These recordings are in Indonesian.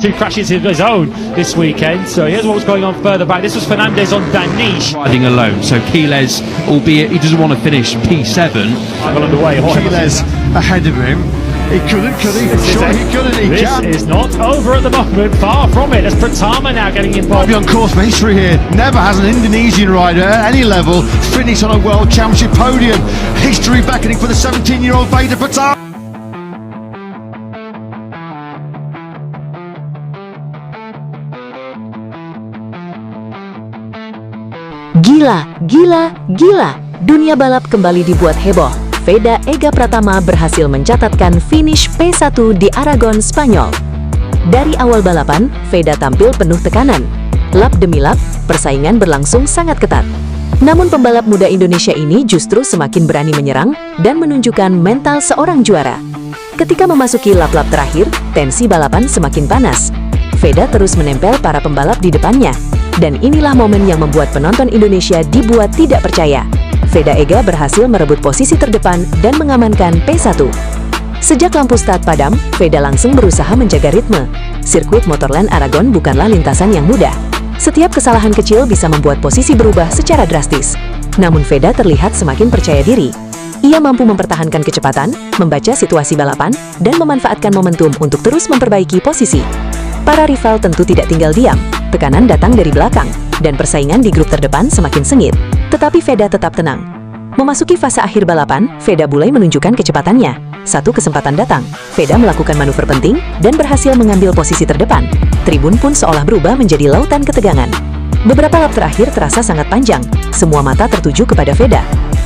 two crashes of his own this weekend. So here's what was going on further back. This was Fernandez on Danish. Riding alone, so Quiles, albeit he doesn't want to finish P7. Well underway. Quiles ahead of him. He couldn't, could he? Sure he couldn't, he this can. is not over at the moment, far from it. As Pratama now getting involved. Be on course for history here. Never has an Indonesian rider at any level finished on a World Championship podium. History beckoning for the 17-year-old Veda Pratama. Gila, gila, gila. Dunia balap kembali dibuat heboh. Veda Ega Pratama berhasil mencatatkan finish P1 di Aragon, Spanyol. Dari awal balapan, Veda tampil penuh tekanan. Lap demi lap, persaingan berlangsung sangat ketat. Namun pembalap muda Indonesia ini justru semakin berani menyerang dan menunjukkan mental seorang juara. Ketika memasuki lap-lap terakhir, tensi balapan semakin panas. Veda terus menempel para pembalap di depannya. Dan inilah momen yang membuat penonton Indonesia dibuat tidak percaya. Veda Ega berhasil merebut posisi terdepan dan mengamankan P1. Sejak lampu start padam, Veda langsung berusaha menjaga ritme. Sirkuit Motorland Aragon bukanlah lintasan yang mudah. Setiap kesalahan kecil bisa membuat posisi berubah secara drastis. Namun Veda terlihat semakin percaya diri. Ia mampu mempertahankan kecepatan, membaca situasi balapan, dan memanfaatkan momentum untuk terus memperbaiki posisi. Para rival tentu tidak tinggal diam. Tekanan datang dari belakang, dan persaingan di grup terdepan semakin sengit. Tetapi Veda tetap tenang. Memasuki fase akhir balapan, Veda mulai menunjukkan kecepatannya. Satu kesempatan datang, Veda melakukan manuver penting dan berhasil mengambil posisi terdepan. Tribun pun seolah berubah menjadi lautan ketegangan. Beberapa lap terakhir terasa sangat panjang. Semua mata tertuju kepada Veda.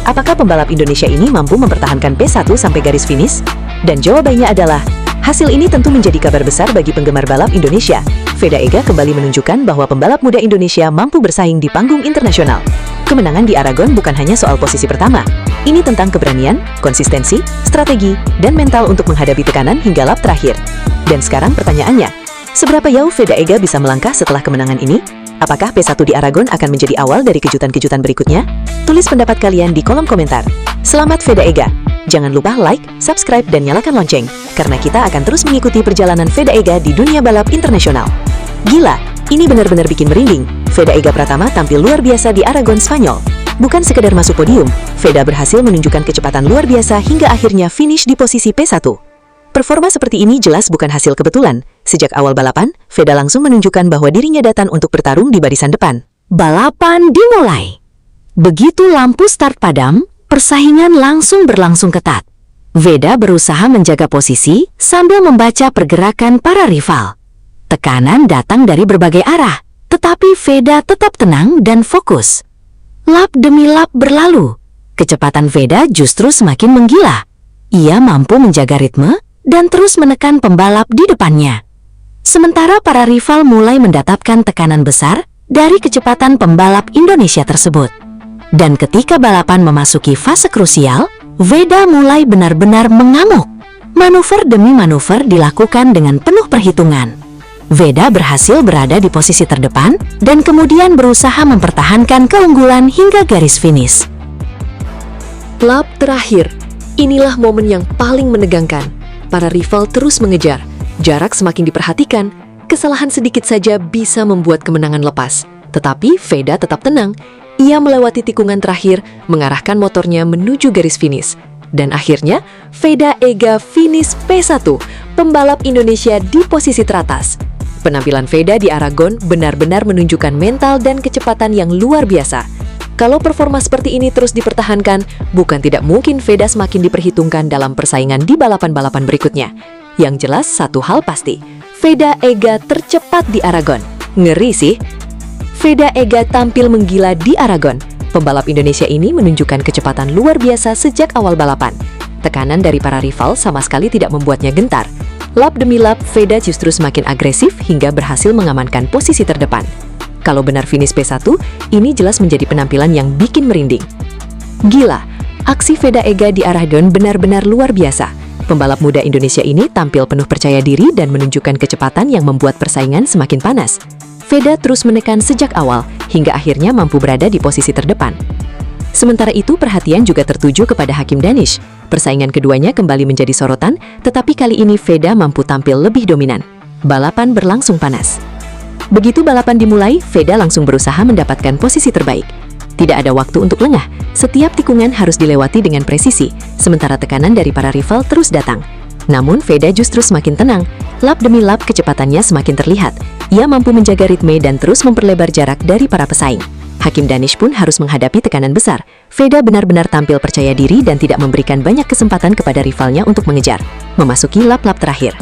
Apakah pembalap Indonesia ini mampu mempertahankan P1 sampai garis finish? Dan jawabannya adalah, hasil ini tentu menjadi kabar besar bagi penggemar balap Indonesia. Veda Ega kembali menunjukkan bahwa pembalap muda Indonesia mampu bersaing di panggung internasional. Kemenangan di Aragon bukan hanya soal posisi pertama. Ini tentang keberanian, konsistensi, strategi, dan mental untuk menghadapi tekanan hingga lap terakhir. Dan sekarang pertanyaannya, seberapa jauh Veda Ega bisa melangkah setelah kemenangan ini? Apakah P1 di Aragon akan menjadi awal dari kejutan-kejutan berikutnya? Tulis pendapat kalian di kolom komentar. Selamat Veda Ega! Jangan lupa like, subscribe, dan nyalakan lonceng, karena kita akan terus mengikuti perjalanan Veda Ega di dunia balap internasional. Gila, ini benar-benar bikin merinding. Veda Ega Pratama tampil luar biasa di Aragon, Spanyol. Bukan sekedar masuk podium, Veda berhasil menunjukkan kecepatan luar biasa hingga akhirnya finish di posisi P1. Performa seperti ini jelas bukan hasil kebetulan. Sejak awal balapan, Veda langsung menunjukkan bahwa dirinya datang untuk bertarung di barisan depan. Balapan dimulai. Begitu lampu start padam, persaingan langsung berlangsung ketat. Veda berusaha menjaga posisi sambil membaca pergerakan para rival. Tekanan datang dari berbagai arah, tetapi Veda tetap tenang dan fokus. Lap demi lap berlalu. Kecepatan Veda justru semakin menggila. Ia mampu menjaga ritme dan terus menekan pembalap di depannya. Sementara para rival mulai mendatapkan tekanan besar dari kecepatan pembalap Indonesia tersebut. Dan ketika balapan memasuki fase krusial, Veda mulai benar-benar mengamuk. Manuver demi manuver dilakukan dengan penuh perhitungan. Veda berhasil berada di posisi terdepan dan kemudian berusaha mempertahankan keunggulan hingga garis finish. Lap terakhir. Inilah momen yang paling menegangkan. Para rival terus mengejar. Jarak semakin diperhatikan. Kesalahan sedikit saja bisa membuat kemenangan lepas. Tetapi Veda tetap tenang. Ia melewati tikungan terakhir, mengarahkan motornya menuju garis finish. Dan akhirnya, Veda Ega finish P1, pembalap Indonesia di posisi teratas. Penampilan Veda di Aragon benar-benar menunjukkan mental dan kecepatan yang luar biasa. Kalau performa seperti ini terus dipertahankan, bukan tidak mungkin Veda semakin diperhitungkan dalam persaingan di balapan-balapan berikutnya. Yang jelas satu hal pasti, Veda Ega tercepat di Aragon. Ngeri sih. Veda Ega tampil menggila di Aragon. Pembalap Indonesia ini menunjukkan kecepatan luar biasa sejak awal balapan. Tekanan dari para rival sama sekali tidak membuatnya gentar. Lap demi lap, Veda justru semakin agresif hingga berhasil mengamankan posisi terdepan. Kalau benar finish P1, ini jelas menjadi penampilan yang bikin merinding. Gila, aksi Veda Ega di Aragon benar-benar luar biasa. Pembalap muda Indonesia ini tampil penuh percaya diri dan menunjukkan kecepatan yang membuat persaingan semakin panas. Veda terus menekan sejak awal, hingga akhirnya mampu berada di posisi terdepan. Sementara itu, perhatian juga tertuju kepada Hakim Danish. Persaingan keduanya kembali menjadi sorotan, tetapi kali ini Veda mampu tampil lebih dominan. Balapan berlangsung panas. Begitu balapan dimulai, Veda langsung berusaha mendapatkan posisi terbaik. Tidak ada waktu untuk lengah, setiap tikungan harus dilewati dengan presisi, sementara tekanan dari para rival terus datang. Namun Veda justru semakin tenang, lap demi lap kecepatannya semakin terlihat. Ia mampu menjaga ritme dan terus memperlebar jarak dari para pesaing. Hakim Danish pun harus menghadapi tekanan besar. Veda benar-benar tampil percaya diri dan tidak memberikan banyak kesempatan kepada rivalnya untuk mengejar. Memasuki lap-lap terakhir.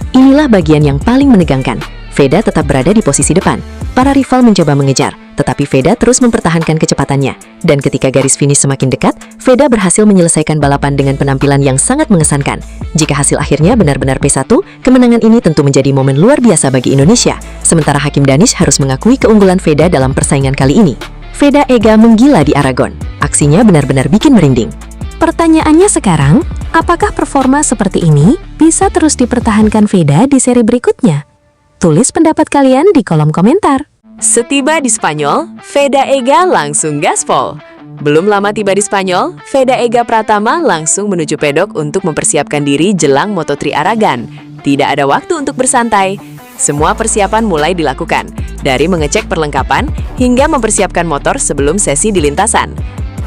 Inilah bagian yang paling menegangkan. Veda tetap berada di posisi depan. Para rival mencoba mengejar, tetapi Veda terus mempertahankan kecepatannya. Dan ketika garis finish semakin dekat, Veda berhasil menyelesaikan balapan dengan penampilan yang sangat mengesankan. Jika hasil akhirnya benar-benar P1, kemenangan ini tentu menjadi momen luar biasa bagi Indonesia. Sementara Hakim Danish harus mengakui keunggulan Veda dalam persaingan kali ini. Veda Ega menggila di Aragon. Aksinya benar-benar bikin merinding. Pertanyaannya sekarang, apakah performa seperti ini bisa terus dipertahankan Veda di seri berikutnya? Tulis pendapat kalian di kolom komentar. Setiba di Spanyol, Veda Ega langsung gaspol. Belum lama tiba di Spanyol, Veda Ega Pratama langsung menuju pedok untuk mempersiapkan diri jelang Moto3 Aragon. Tidak ada waktu untuk bersantai. Semua persiapan mulai dilakukan, dari mengecek perlengkapan hingga mempersiapkan motor sebelum sesi di lintasan.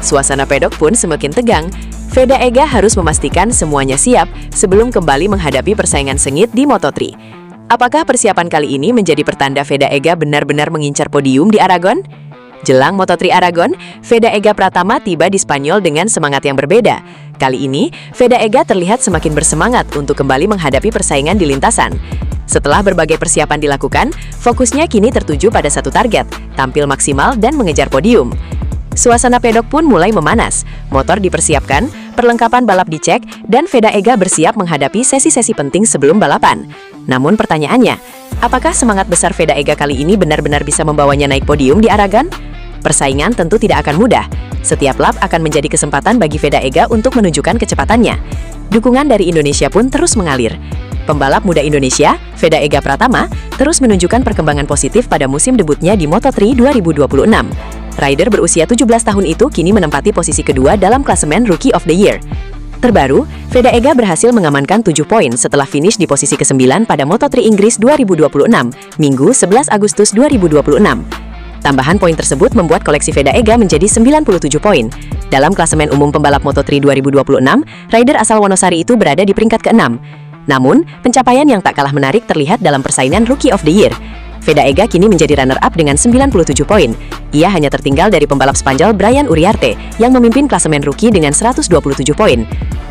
Suasana pedok pun semakin tegang. Veda Ega harus memastikan semuanya siap sebelum kembali menghadapi persaingan sengit di Moto3. Apakah persiapan kali ini menjadi pertanda Veda Ega benar-benar mengincar podium di Aragon? Jelang Moto3 Aragon, Veda Ega Pratama tiba di Spanyol dengan semangat yang berbeda. Kali ini, Veda Ega terlihat semakin bersemangat untuk kembali menghadapi persaingan di lintasan. Setelah berbagai persiapan dilakukan, fokusnya kini tertuju pada satu target, tampil maksimal dan mengejar podium. Suasana pedok pun mulai memanas, motor dipersiapkan, perlengkapan balap dicek, dan Veda Ega bersiap menghadapi sesi-sesi penting sebelum balapan. Namun pertanyaannya, apakah semangat besar Veda Ega kali ini benar-benar bisa membawanya naik podium di Aragon? Persaingan tentu tidak akan mudah. Setiap lap akan menjadi kesempatan bagi Veda Ega untuk menunjukkan kecepatannya. Dukungan dari Indonesia pun terus mengalir. Pembalap muda Indonesia, Veda Ega Pratama, terus menunjukkan perkembangan positif pada musim debutnya di Moto3 2026. Rider berusia 17 tahun itu kini menempati posisi kedua dalam klasemen Rookie of the Year. Terbaru, Veda Ega berhasil mengamankan 7 poin setelah finish di posisi ke-9 pada Moto3 Inggris 2026, Minggu 11 Agustus 2026. Tambahan poin tersebut membuat koleksi Veda Ega menjadi 97 poin. Dalam klasemen umum pembalap Moto3 2026, rider asal Wonosari itu berada di peringkat ke-6. Namun, pencapaian yang tak kalah menarik terlihat dalam persaingan Rookie of the Year. Veda Ega kini menjadi runner-up dengan 97 poin. Ia hanya tertinggal dari pembalap Spanyol Brian Uriarte yang memimpin klasemen rookie dengan 127 poin.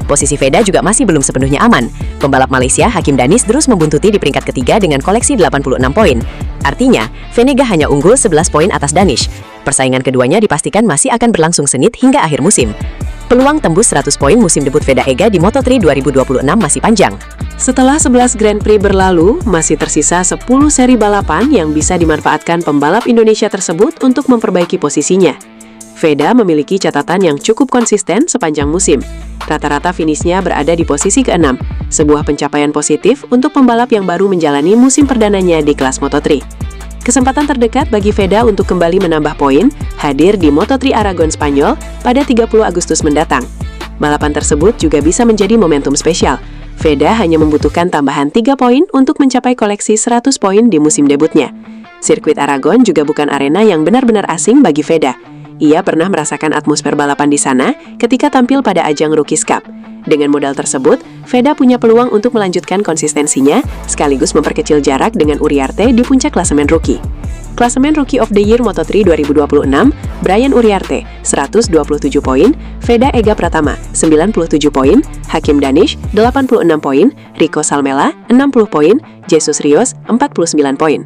Posisi Veda juga masih belum sepenuhnya aman. Pembalap Malaysia Hakim Danish terus membuntuti di peringkat ketiga dengan koleksi 86 poin. Artinya, Venega hanya unggul 11 poin atas Danish. Persaingan keduanya dipastikan masih akan berlangsung sengit hingga akhir musim. Peluang tembus 100 poin musim debut Veda Ega di Moto3 2026 masih panjang. Setelah 11 Grand Prix berlalu, masih tersisa 10 seri balapan yang bisa dimanfaatkan pembalap Indonesia tersebut untuk memperbaiki posisinya. Veda memiliki catatan yang cukup konsisten sepanjang musim. Rata-rata finishnya berada di posisi ke-6, sebuah pencapaian positif untuk pembalap yang baru menjalani musim perdananya di kelas Moto3. Kesempatan terdekat bagi Veda untuk kembali menambah poin hadir di Moto3 Aragon Spanyol pada 30 Agustus mendatang. Balapan tersebut juga bisa menjadi momentum spesial. Veda hanya membutuhkan tambahan 3 poin untuk mencapai koleksi 100 poin di musim debutnya. Sirkuit Aragon juga bukan arena yang benar-benar asing bagi Veda. Ia pernah merasakan atmosfer balapan di sana ketika tampil pada ajang Rookies Cup. Dengan modal tersebut, Veda punya peluang untuk melanjutkan konsistensinya sekaligus memperkecil jarak dengan Uriarte di puncak klasemen rookie. Klasemen Rookie of the Year Moto3 2026, Brian Uriarte 127 poin, Veda Ega Pratama 97 poin, Hakim Danish 86 poin, Rico Salmela 60 poin, Jesus Rios 49 poin.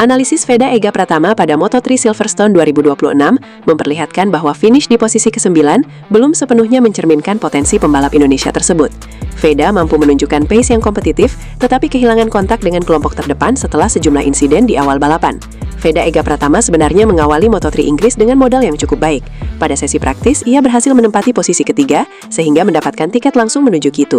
Analisis Veda Ega Pratama pada Moto3 Silverstone 2026 memperlihatkan bahwa finish di posisi ke-9 belum sepenuhnya mencerminkan potensi pembalap Indonesia tersebut. Veda mampu menunjukkan pace yang kompetitif, tetapi kehilangan kontak dengan kelompok terdepan setelah sejumlah insiden di awal balapan. Veda Ega Pratama sebenarnya mengawali Moto3 Inggris dengan modal yang cukup baik. Pada sesi praktis, ia berhasil menempati posisi ketiga, sehingga mendapatkan tiket langsung menuju Q2.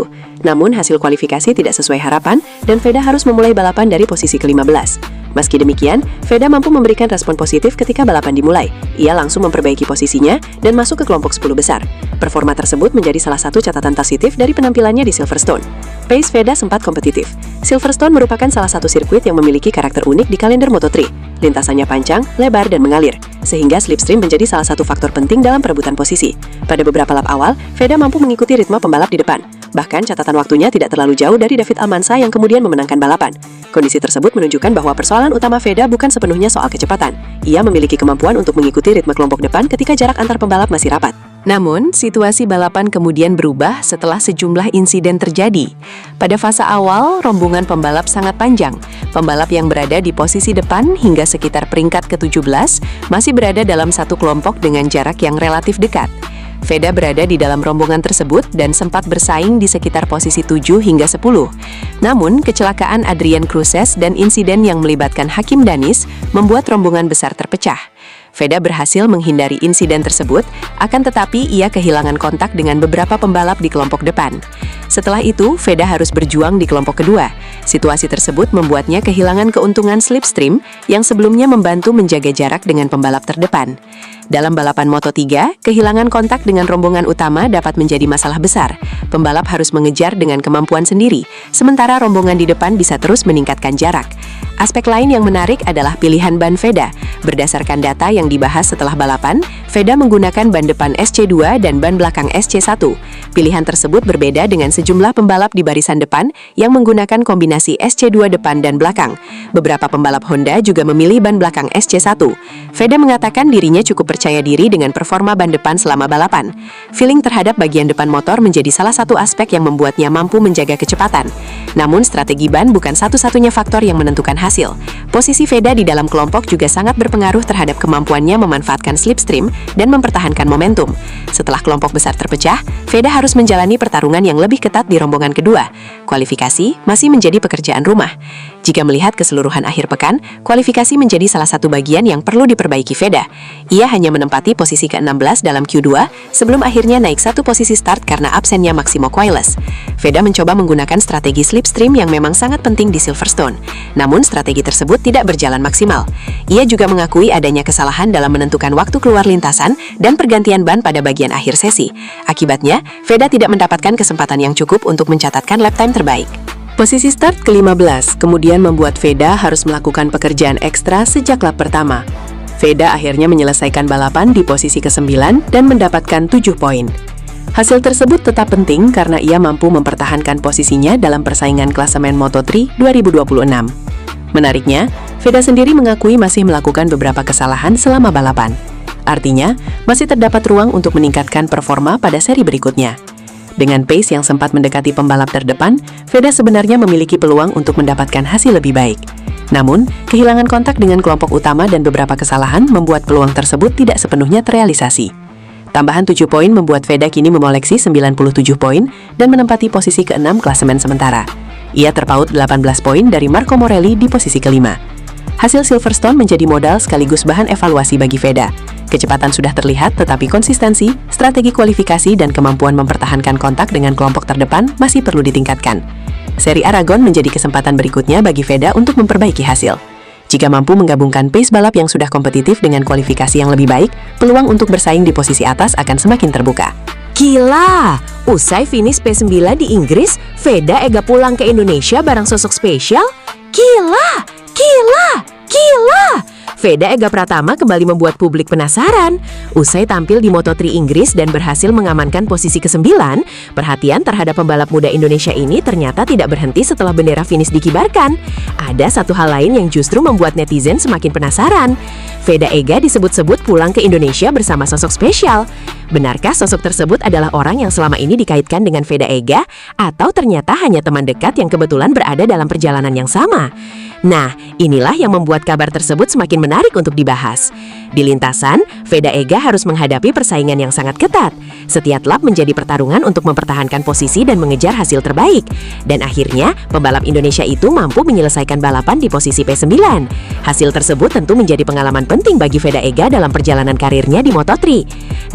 Namun, hasil kualifikasi tidak sesuai harapan, dan Veda harus memulai balapan dari posisi ke-15. Meski demikian, Veda mampu memberikan respon positif ketika balapan dimulai. Ia langsung memperbaiki posisinya dan masuk ke kelompok 10 besar. Performa tersebut menjadi salah satu catatan positif dari penampilannya di Silverstone. Pace Veda sempat kompetitif. Silverstone merupakan salah satu sirkuit yang memiliki karakter unik di kalender Moto3. Lintasannya panjang, lebar, dan mengalir, sehingga slipstream menjadi salah satu faktor penting dalam perebutan posisi. Pada beberapa lap awal, Veda mampu mengikuti ritme pembalap di depan. Bahkan catatan waktunya tidak terlalu jauh dari David Almanza yang kemudian memenangkan balapan. Kondisi tersebut menunjukkan bahwa persoalan utama Veda bukan sepenuhnya soal kecepatan. Ia memiliki kemampuan untuk mengikuti ritme kelompok depan ketika jarak antar pembalap masih rapat. Namun, situasi balapan kemudian berubah setelah sejumlah insiden terjadi. Pada fase awal, rombongan pembalap sangat panjang. Pembalap yang berada di posisi depan hingga sekitar peringkat ke-17 masih berada dalam satu kelompok dengan jarak yang relatif dekat. Veda berada di dalam rombongan tersebut dan sempat bersaing di sekitar posisi 7 hingga 10. Namun, kecelakaan Adrian Cruces dan insiden yang melibatkan Hakim Danis membuat rombongan besar terpecah. Veda berhasil menghindari insiden tersebut, akan tetapi ia kehilangan kontak dengan beberapa pembalap di kelompok depan. Setelah itu, Veda harus berjuang di kelompok kedua. Situasi tersebut membuatnya kehilangan keuntungan slipstream yang sebelumnya membantu menjaga jarak dengan pembalap terdepan. Dalam balapan Moto3, kehilangan kontak dengan rombongan utama dapat menjadi masalah besar. Pembalap harus mengejar dengan kemampuan sendiri, sementara rombongan di depan bisa terus meningkatkan jarak. Aspek lain yang menarik adalah pilihan ban Veda. Berdasarkan data yang dibahas setelah balapan, Veda menggunakan ban depan SC2 dan ban belakang SC1. Pilihan tersebut berbeda dengan sejumlah pembalap di barisan depan yang menggunakan kombinasi SC2 depan dan belakang. Beberapa pembalap Honda juga memilih ban belakang SC1. Veda mengatakan dirinya cukup percaya diri dengan performa ban depan selama balapan. Feeling terhadap bagian depan motor menjadi salah satu aspek yang membuatnya mampu menjaga kecepatan. Namun, strategi ban bukan satu-satunya faktor yang menentukan hasil. Posisi Veda di dalam kelompok juga sangat berpengaruh terhadap kemampuannya memanfaatkan slipstream dan mempertahankan momentum. Setelah kelompok besar terpecah, Veda harus menjalani pertarungan yang lebih ketat di rombongan kedua. Kualifikasi masih menjadi pekerjaan rumah. Jika melihat keseluruhan akhir pekan, kualifikasi menjadi salah satu bagian yang perlu diperbaiki Veda. Ia hanya menempati posisi ke-16 dalam Q2 sebelum akhirnya naik satu posisi start karena absennya Maximo Quiles. Veda mencoba menggunakan strategi slipstream yang memang sangat penting di Silverstone. Namun strategi tersebut tidak berjalan maksimal. Ia juga mengakui adanya kesalahan dalam menentukan waktu keluar lintasan dan pergantian ban pada bagian akhir sesi. Akibatnya, Veda tidak mendapatkan kesempatan yang cukup untuk mencatatkan lap time terbaik. Posisi start ke-15 kemudian membuat Veda harus melakukan pekerjaan ekstra sejak lap pertama. Veda akhirnya menyelesaikan balapan di posisi ke-9 dan mendapatkan 7 poin. Hasil tersebut tetap penting karena ia mampu mempertahankan posisinya dalam persaingan klasemen Moto3 2026. Menariknya, Veda sendiri mengakui masih melakukan beberapa kesalahan selama balapan. Artinya, masih terdapat ruang untuk meningkatkan performa pada seri berikutnya. Dengan pace yang sempat mendekati pembalap terdepan, Veda sebenarnya memiliki peluang untuk mendapatkan hasil lebih baik. Namun, kehilangan kontak dengan kelompok utama dan beberapa kesalahan membuat peluang tersebut tidak sepenuhnya terrealisasi. Tambahan 7 poin membuat Veda kini memoleksi 97 poin dan menempati posisi ke-6 klasemen sementara. Ia terpaut 18 poin dari Marco Morelli di posisi ke-5. Hasil Silverstone menjadi modal sekaligus bahan evaluasi bagi Veda. Kecepatan sudah terlihat, tetapi konsistensi, strategi kualifikasi, dan kemampuan mempertahankan kontak dengan kelompok terdepan masih perlu ditingkatkan. Seri Aragon menjadi kesempatan berikutnya bagi Veda untuk memperbaiki hasil. Jika mampu menggabungkan pace balap yang sudah kompetitif dengan kualifikasi yang lebih baik, peluang untuk bersaing di posisi atas akan semakin terbuka. Gila! Usai finish P9 di Inggris, Veda Ega pulang ke Indonesia bareng sosok spesial? Gila! Gila! Gila! Veda Ega Pratama kembali membuat publik penasaran. Usai tampil di Moto3 Inggris dan berhasil mengamankan posisi ke-9, perhatian terhadap pembalap muda Indonesia ini ternyata tidak berhenti setelah bendera finish dikibarkan. Ada satu hal lain yang justru membuat netizen semakin penasaran. Veda Ega disebut-sebut pulang ke Indonesia bersama sosok spesial. Benarkah sosok tersebut adalah orang yang selama ini dikaitkan dengan Veda Ega, atau ternyata hanya teman dekat yang kebetulan berada dalam perjalanan yang sama? Nah, inilah yang membuat kabar tersebut semakin menarik untuk dibahas. Di lintasan, Veda Ega harus menghadapi persaingan yang sangat ketat. Setiap lap menjadi pertarungan untuk mempertahankan posisi dan mengejar hasil terbaik. Dan akhirnya, pembalap Indonesia itu mampu menyelesaikan balapan di posisi P9. Hasil tersebut tentu menjadi pengalaman penting bagi Veda Ega dalam perjalanan karirnya di Moto3.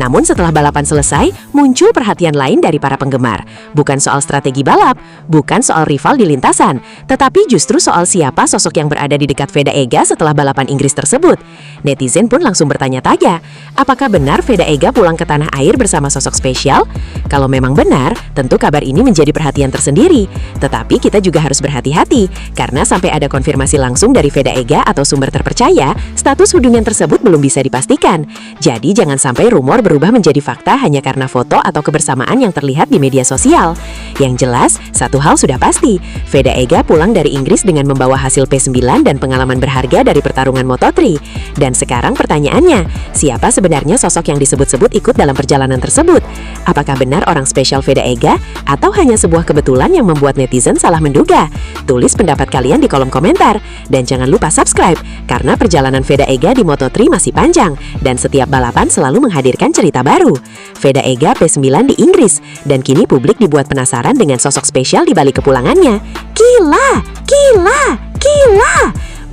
Namun setelah setelah balapan selesai, muncul perhatian lain dari para penggemar. Bukan soal strategi balap, bukan soal rival di lintasan, tetapi justru soal siapa sosok yang berada di dekat Veda Ega setelah balapan Inggris tersebut. Netizen pun langsung bertanya-tanya, apakah benar Veda Ega pulang ke tanah air bersama sosok spesial? Kalau memang benar, tentu kabar ini menjadi perhatian tersendiri. Tetapi kita juga harus berhati-hati, karena sampai ada konfirmasi langsung dari Veda Ega atau sumber terpercaya, status hubungan tersebut belum bisa dipastikan. Jadi jangan sampai rumor berubah menjadi fakta hanya karena foto atau kebersamaan yang terlihat di media sosial. Yang jelas, satu hal sudah pasti, Veda Ega pulang dari Inggris dengan membawa hasil P9 dan pengalaman berharga dari pertarungan Moto3. Dan sekarang pertanyaannya, siapa sebenarnya sosok yang disebut-sebut ikut dalam perjalanan tersebut? Apakah benar orang spesial Veda Ega atau hanya sebuah kebetulan yang membuat netizen salah menduga? Tulis pendapat kalian di kolom komentar dan jangan lupa subscribe karena perjalanan Veda Ega di Moto3 masih panjang dan setiap balapan selalu menghadirkan cerita baru. Veda Ega P9 di Inggris dan kini publik dibuat penasaran dengan sosok spesial di balik kepulangannya. Gila, gila, gila!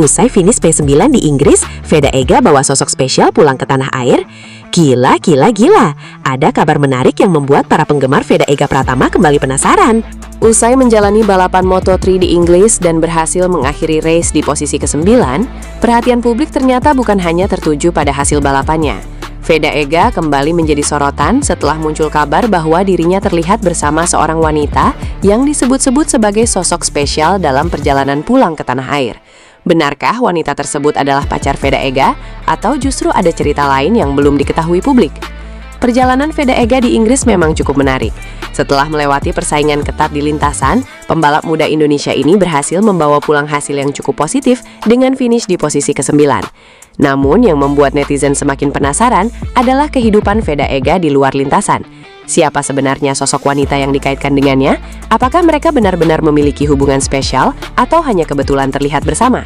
Usai finish P9 di Inggris, Veda Ega bawa sosok spesial pulang ke tanah air. Gila, gila, gila. Ada kabar menarik yang membuat para penggemar Veda Ega Pratama kembali penasaran. Usai menjalani balapan Moto3 di Inggris dan berhasil mengakhiri race di posisi ke-9, perhatian publik ternyata bukan hanya tertuju pada hasil balapannya. Veda Ega kembali menjadi sorotan setelah muncul kabar bahwa dirinya terlihat bersama seorang wanita yang disebut-sebut sebagai sosok spesial dalam perjalanan pulang ke tanah air. Benarkah wanita tersebut adalah pacar Veda Ega atau justru ada cerita lain yang belum diketahui publik? Perjalanan Veda Ega di Inggris memang cukup menarik. Setelah melewati persaingan ketat di lintasan, pembalap muda Indonesia ini berhasil membawa pulang hasil yang cukup positif dengan finish di posisi ke-9. Namun yang membuat netizen semakin penasaran adalah kehidupan Veda Ega di luar lintasan. Siapa sebenarnya sosok wanita yang dikaitkan dengannya? Apakah mereka benar-benar memiliki hubungan spesial atau hanya kebetulan terlihat bersama?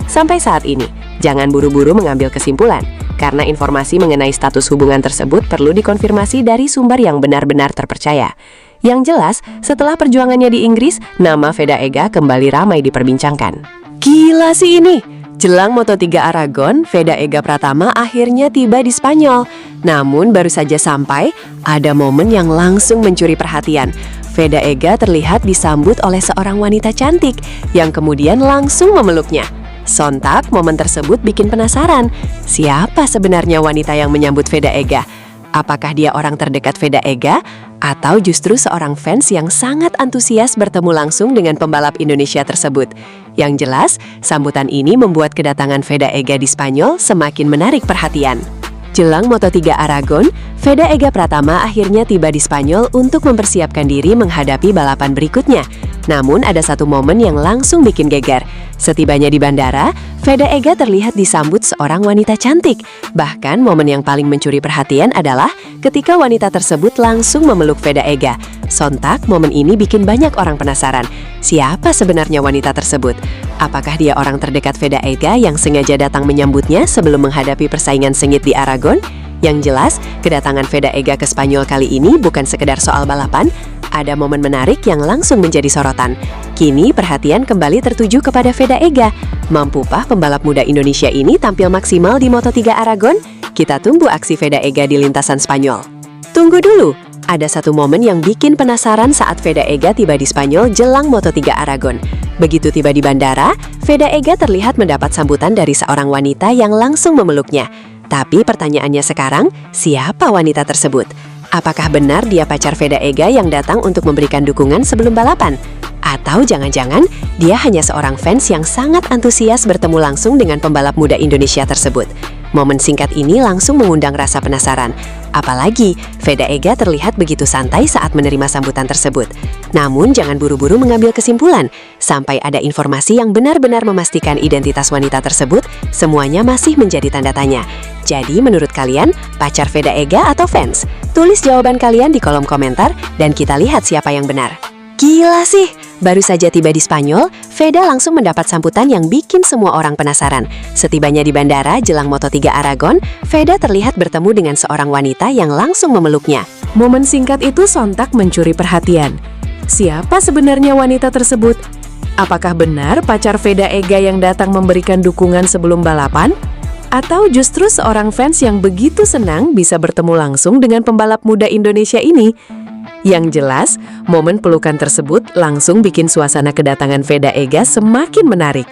Sampai saat ini, jangan buru-buru mengambil kesimpulan, karena informasi mengenai status hubungan tersebut perlu dikonfirmasi dari sumber yang benar-benar terpercaya. Yang jelas, setelah perjuangannya di Inggris, nama Veda Ega kembali ramai diperbincangkan. Gila sih ini! Jelang Moto3 Aragon, Veda Ega Pratama akhirnya tiba di Spanyol. Namun baru saja sampai, ada momen yang langsung mencuri perhatian. Veda Ega terlihat disambut oleh seorang wanita cantik yang kemudian langsung memeluknya. Sontak, momen tersebut bikin penasaran. Siapa sebenarnya wanita yang menyambut Veda Ega? Apakah dia orang terdekat Veda Ega? Atau justru seorang fans yang sangat antusias bertemu langsung dengan pembalap Indonesia tersebut? Yang jelas, sambutan ini membuat kedatangan Veda Ega di Spanyol semakin menarik perhatian. Jelang Moto3 Aragon, Veda Ega Pratama akhirnya tiba di Spanyol untuk mempersiapkan diri menghadapi balapan berikutnya. Namun ada satu momen yang langsung bikin geger. Setibanya di bandara, Veda Ega terlihat disambut seorang wanita cantik. Bahkan momen yang paling mencuri perhatian adalah ketika wanita tersebut langsung memeluk Veda Ega. Sontak, momen ini bikin banyak orang penasaran. Siapa sebenarnya wanita tersebut? Apakah dia orang terdekat Veda Ega yang sengaja datang menyambutnya sebelum menghadapi persaingan sengit di Aragon? Yang jelas, kedatangan Veda Ega ke Spanyol kali ini bukan sekedar soal balapan, ada momen menarik yang langsung menjadi sorotan. Kini perhatian kembali tertuju kepada Veda Ega. Mampukah pembalap muda Indonesia ini tampil maksimal di Moto3 Aragon? Kita tunggu aksi Veda Ega di lintasan Spanyol. Tunggu dulu, ada satu momen yang bikin penasaran saat Veda Ega tiba di Spanyol jelang Moto3 Aragon. Begitu tiba di bandara, Veda Ega terlihat mendapat sambutan dari seorang wanita yang langsung memeluknya. Tapi pertanyaannya sekarang, siapa wanita tersebut? Apakah benar dia pacar Veda Ega yang datang untuk memberikan dukungan sebelum balapan? Atau jangan-jangan dia hanya seorang fans yang sangat antusias bertemu langsung dengan pembalap muda Indonesia tersebut? Momen singkat ini langsung mengundang rasa penasaran. Apalagi, Veda Ega terlihat begitu santai saat menerima sambutan tersebut. Namun jangan buru-buru mengambil kesimpulan. Sampai ada informasi yang benar-benar memastikan identitas wanita tersebut, semuanya masih menjadi tanda tanya. Jadi menurut kalian, pacar Veda Ega atau fans? Tulis jawaban kalian di kolom komentar dan kita lihat siapa yang benar. Gila sih! Baru saja tiba di Spanyol, Veda langsung mendapat sambutan yang bikin semua orang penasaran. Setibanya di bandara jelang Moto3 Aragon, Veda terlihat bertemu dengan seorang wanita yang langsung memeluknya. Momen singkat itu sontak mencuri perhatian. Siapa sebenarnya wanita tersebut? Apakah benar pacar Veda Ega yang datang memberikan dukungan sebelum balapan? Atau justru seorang fans yang begitu senang bisa bertemu langsung dengan pembalap muda Indonesia ini? Yang jelas, momen pelukan tersebut langsung bikin suasana kedatangan Veda Ega semakin menarik.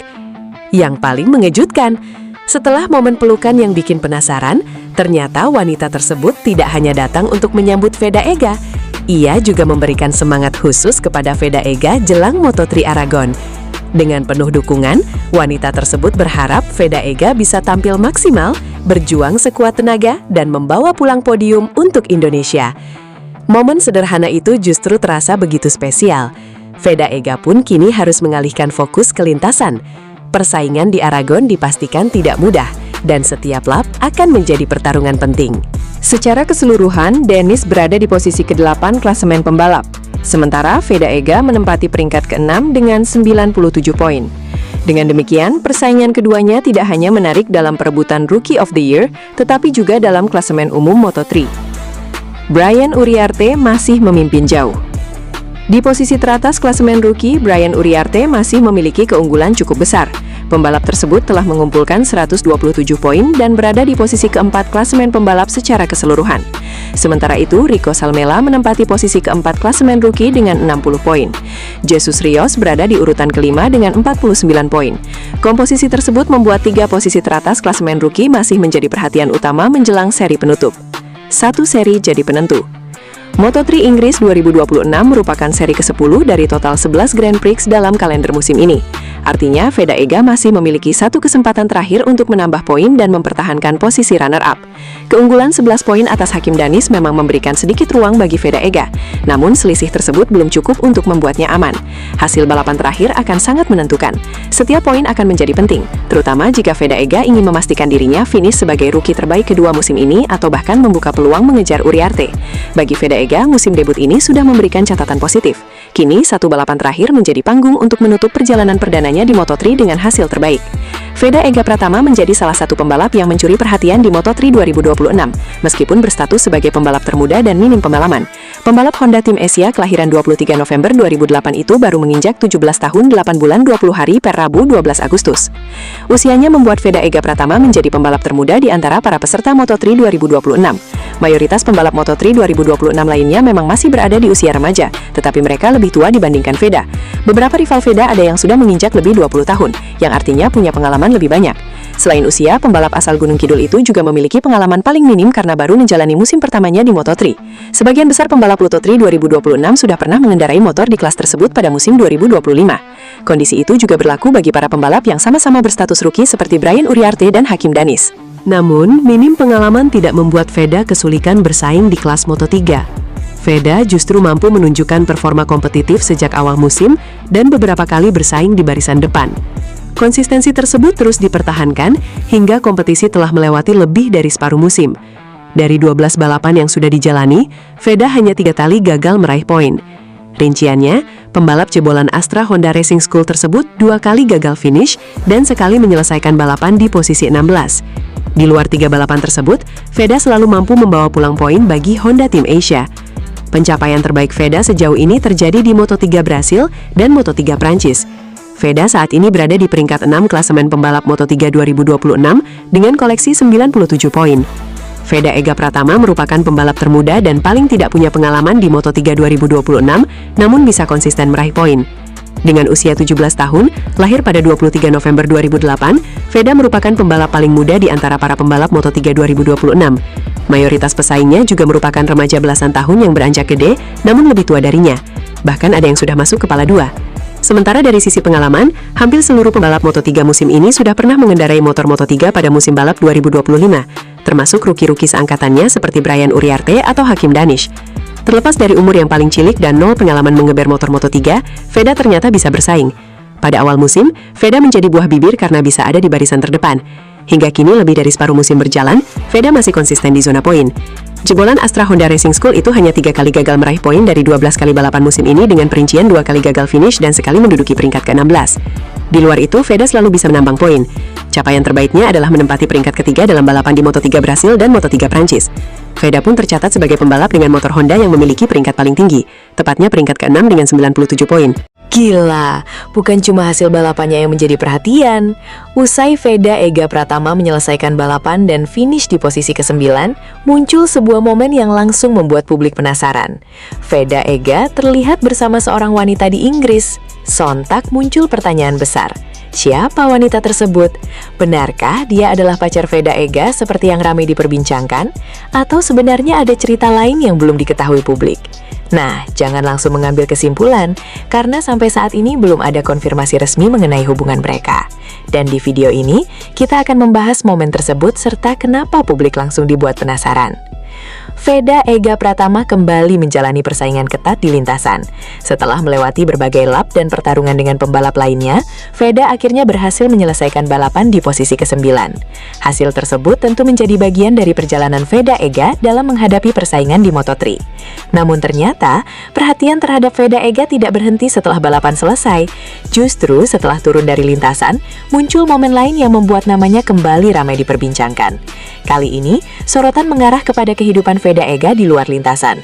Yang paling mengejutkan, setelah momen pelukan yang bikin penasaran, ternyata wanita tersebut tidak hanya datang untuk menyambut Veda Ega, ia juga memberikan semangat khusus kepada Veda Ega jelang Moto3 Aragon. Dengan penuh dukungan, wanita tersebut berharap Veda Ega bisa tampil maksimal, berjuang sekuat tenaga, dan membawa pulang podium untuk Indonesia. Momen sederhana itu justru terasa begitu spesial. Veda Ega pun kini harus mengalihkan fokus ke lintasan. Persaingan di Aragon dipastikan tidak mudah, dan setiap lap akan menjadi pertarungan penting. Secara keseluruhan, Dennis berada di posisi ke-8 klasemen pembalap. Sementara Veda Ega menempati peringkat ke-6 dengan 97 poin. Dengan demikian, persaingan keduanya tidak hanya menarik dalam perebutan Rookie of the Year, tetapi juga dalam klasemen umum Moto3. Brian Uriarte masih memimpin jauh. Di posisi teratas klasemen rookie, Brian Uriarte masih memiliki keunggulan cukup besar. Pembalap tersebut telah mengumpulkan 127 poin dan berada di posisi keempat klasemen pembalap secara keseluruhan. Sementara itu, Rico Salmela menempati posisi keempat klasemen rookie dengan 60 poin. Jesus Rios berada di urutan kelima dengan 49 poin. Komposisi tersebut membuat 3 posisi teratas klasemen rookie masih menjadi perhatian utama menjelang seri penutup. Satu seri jadi penentu. Moto3 Inggris 2026 merupakan seri ke-10 dari total 11 Grand Prix dalam kalender musim ini. Artinya, Veda Ega masih memiliki satu kesempatan terakhir untuk menambah poin dan mempertahankan posisi runner-up. Keunggulan 11 poin atas Hakim Danis memang memberikan sedikit ruang bagi Veda Ega, namun selisih tersebut belum cukup untuk membuatnya aman. Hasil balapan terakhir akan sangat menentukan. Setiap poin akan menjadi penting, terutama jika Veda Ega ingin memastikan dirinya finish sebagai rookie terbaik kedua musim ini atau bahkan membuka peluang mengejar Uriarte. Bagi Veda Ega, musim debut ini sudah memberikan catatan positif. Kini, satu balapan terakhir menjadi panggung untuk menutup perjalanan perdananya di Moto3 dengan hasil terbaik. Veda Ega Pratama menjadi salah satu pembalap yang mencuri perhatian di Moto3 2026, meskipun berstatus sebagai pembalap termuda dan minim pengalaman. Pembalap Honda Tim Asia kelahiran 23 November 2008 itu baru menginjak 17 tahun 8 bulan 20 hari per Rabu 12 Agustus. Usianya membuat Veda Ega Pratama menjadi pembalap termuda di antara para peserta Moto3 2026. Mayoritas pembalap Moto3 2026 lainnya memang masih berada di usia remaja, tetapi mereka lebih tua dibandingkan Veda. Beberapa rival Veda ada yang sudah menginjak lebih 20 tahun, yang artinya punya pengalaman lebih banyak. Selain usia, pembalap asal Gunung Kidul itu juga memiliki pengalaman paling minim karena baru menjalani musim pertamanya di Moto3. Sebagian besar pembalap Moto3 2026 sudah pernah mengendarai motor di kelas tersebut pada musim 2025. Kondisi itu juga berlaku bagi para pembalap yang sama-sama berstatus rookie seperti Brian Uriarte dan Hakim Danis. Namun, minim pengalaman tidak membuat Veda kesulitan bersaing di kelas Moto3. Veda justru mampu menunjukkan performa kompetitif sejak awal musim dan beberapa kali bersaing di barisan depan. Konsistensi tersebut terus dipertahankan hingga kompetisi telah melewati lebih dari separuh musim. Dari 12 balapan yang sudah dijalani, Veda hanya 3 kali gagal meraih poin. Rinciannya, pembalap jebolan Astra Honda Racing School tersebut 2 kali gagal finish dan sekali menyelesaikan balapan di posisi 16. Di luar 3 balapan tersebut, Veda selalu mampu membawa pulang poin bagi Honda Tim Asia. Pencapaian terbaik Veda sejauh ini terjadi di Moto3 Brasil dan Moto3 Prancis. Veda saat ini berada di peringkat 6 klasemen pembalap Moto3 2026 dengan koleksi 97 poin. Veda Ega Pratama merupakan pembalap termuda dan paling tidak punya pengalaman di Moto3 2026, namun bisa konsisten meraih poin. Dengan usia 17 tahun, lahir pada 23 November 2008, Veda merupakan pembalap paling muda di antara para pembalap Moto3 2026. Mayoritas pesaingnya juga merupakan remaja belasan tahun yang beranjak gede, namun lebih tua darinya. Bahkan ada yang sudah masuk kepala 2. Sementara dari sisi pengalaman, hampir seluruh pembalap Moto3 musim ini sudah pernah mengendarai motor Moto3 pada musim balap 2025, termasuk rookie-rookie seangkatannya seperti Brian Uriarte atau Hakim Danis. Terlepas dari umur yang paling cilik dan nol pengalaman mengeber motor Moto3, Veda ternyata bisa bersaing. Pada awal musim, Veda menjadi buah bibir karena bisa ada di barisan terdepan. Hingga kini lebih dari separuh musim berjalan, Veda masih konsisten di zona poin. Jebolan Astra Honda Racing School itu hanya 3 kali gagal meraih poin dari 12 kali balapan musim ini dengan perincian 2 kali gagal finish dan sekali menduduki peringkat ke-16. Di luar itu, Veda selalu bisa menambang poin. Capaian terbaiknya adalah menempati peringkat ketiga dalam balapan di Moto3 Brasil dan Moto3 Prancis. Veda pun tercatat sebagai pembalap dengan motor Honda yang memiliki peringkat paling tinggi, tepatnya peringkat ke-6 dengan 97 poin. Gila, bukan cuma hasil balapannya yang menjadi perhatian. Usai Veda Ega Pratama menyelesaikan balapan dan finish di posisi ke-9, muncul sebuah momen yang langsung membuat publik penasaran. Veda Ega terlihat bersama seorang wanita di Inggris. Sontak muncul pertanyaan besar. Siapa wanita tersebut? Benarkah dia adalah pacar Veda Ega seperti yang ramai diperbincangkan? Atau sebenarnya ada cerita lain yang belum diketahui publik? Nah, jangan langsung mengambil kesimpulan, karena sampai saat ini belum ada konfirmasi resmi mengenai hubungan mereka. Dan di video ini, kita akan membahas momen tersebut serta kenapa publik langsung dibuat penasaran. Veda Ega Pratama kembali menjalani persaingan ketat di lintasan. Setelah melewati berbagai lap dan pertarungan dengan pembalap lainnya, Veda akhirnya berhasil menyelesaikan balapan di posisi ke-9. Hasil tersebut tentu menjadi bagian dari perjalanan Veda Ega dalam menghadapi persaingan di Moto3. Namun ternyata, perhatian terhadap Veda Ega tidak berhenti setelah balapan selesai. Justru setelah turun dari lintasan, muncul momen lain yang membuat namanya kembali ramai diperbincangkan. Kali ini, sorotan mengarah kepada kehidupan Veda Ega di luar lintasan.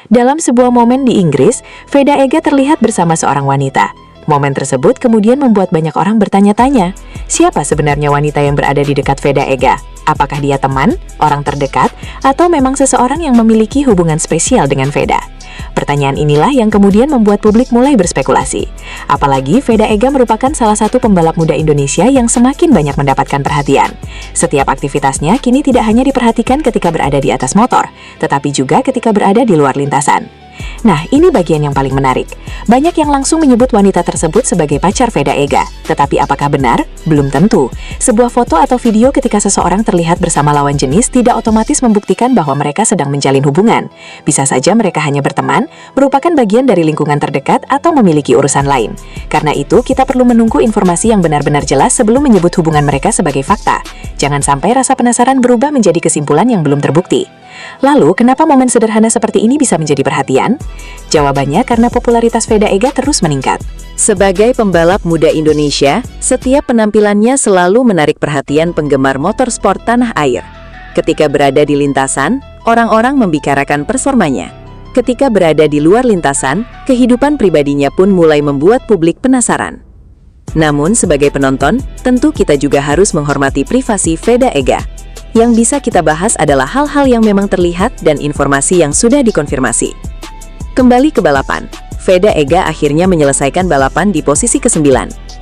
Dalam sebuah momen di Inggris, Veda Ega terlihat bersama seorang wanita. Momen tersebut kemudian membuat banyak orang bertanya-tanya, siapa sebenarnya wanita yang berada di dekat Veda Ega? Apakah dia teman, orang terdekat, atau memang seseorang yang memiliki hubungan spesial dengan Veda? Pertanyaan inilah yang kemudian membuat publik mulai berspekulasi. Apalagi Veda Ega merupakan salah satu pembalap muda Indonesia yang semakin banyak mendapatkan perhatian. Setiap aktivitasnya kini tidak hanya diperhatikan ketika berada di atas motor, tetapi juga ketika berada di luar lintasan. Nah, ini bagian yang paling menarik. Banyak yang langsung menyebut wanita tersebut sebagai pacar Veda Ega. Tetapi apakah benar? Belum tentu. Sebuah foto atau video ketika seseorang terlihat bersama lawan jenis tidak otomatis membuktikan bahwa mereka sedang menjalin hubungan. Bisa saja mereka hanya berteman, merupakan bagian dari lingkungan terdekat, atau memiliki urusan lain. Karena itu, kita perlu menunggu informasi yang benar-benar jelas sebelum menyebut hubungan mereka sebagai fakta. Jangan sampai rasa penasaran berubah menjadi kesimpulan yang belum terbukti. Lalu, kenapa momen sederhana seperti ini bisa menjadi perhatian? Jawabannya karena popularitas Veda Ega terus meningkat. Sebagai pembalap muda Indonesia, setiap penampilannya selalu menarik perhatian penggemar motorsport tanah air. Ketika berada di lintasan, orang-orang membicarakan performanya. Ketika berada di luar lintasan, kehidupan pribadinya pun mulai membuat publik penasaran. Namun, sebagai penonton, tentu kita juga harus menghormati privasi Veda Ega. Yang bisa kita bahas adalah hal-hal yang memang terlihat dan informasi yang sudah dikonfirmasi. Kembali ke balapan, Veda Ega akhirnya menyelesaikan balapan di posisi ke-9.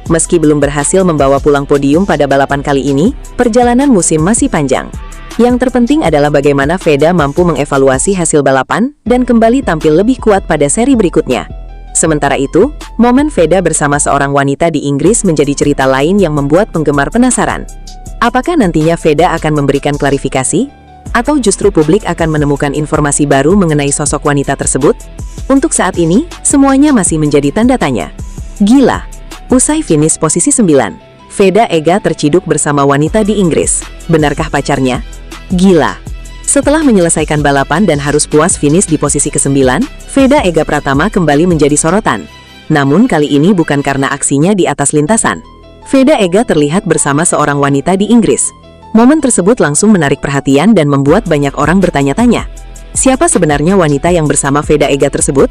Meski belum berhasil membawa pulang podium pada balapan kali ini, perjalanan musim masih panjang. Yang terpenting adalah bagaimana Veda mampu mengevaluasi hasil balapan dan kembali tampil lebih kuat pada seri berikutnya. Sementara itu, momen Veda bersama seorang wanita di Inggris menjadi cerita lain yang membuat penggemar penasaran. Apakah nantinya Veda akan memberikan klarifikasi? Atau justru publik akan menemukan informasi baru mengenai sosok wanita tersebut? Untuk saat ini, semuanya masih menjadi tanda tanya. Gila! Usai finish posisi 9, Veda Ega terciduk bersama wanita di Inggris. Benarkah pacarnya? Gila! Setelah menyelesaikan balapan dan harus puas finish di posisi ke-9, Veda Ega Pratama kembali menjadi sorotan. Namun kali ini bukan karena aksinya di atas lintasan. Veda Ega terlihat bersama seorang wanita di Inggris. Momen tersebut langsung menarik perhatian dan membuat banyak orang bertanya-tanya. Siapa sebenarnya wanita yang bersama Veda Ega tersebut?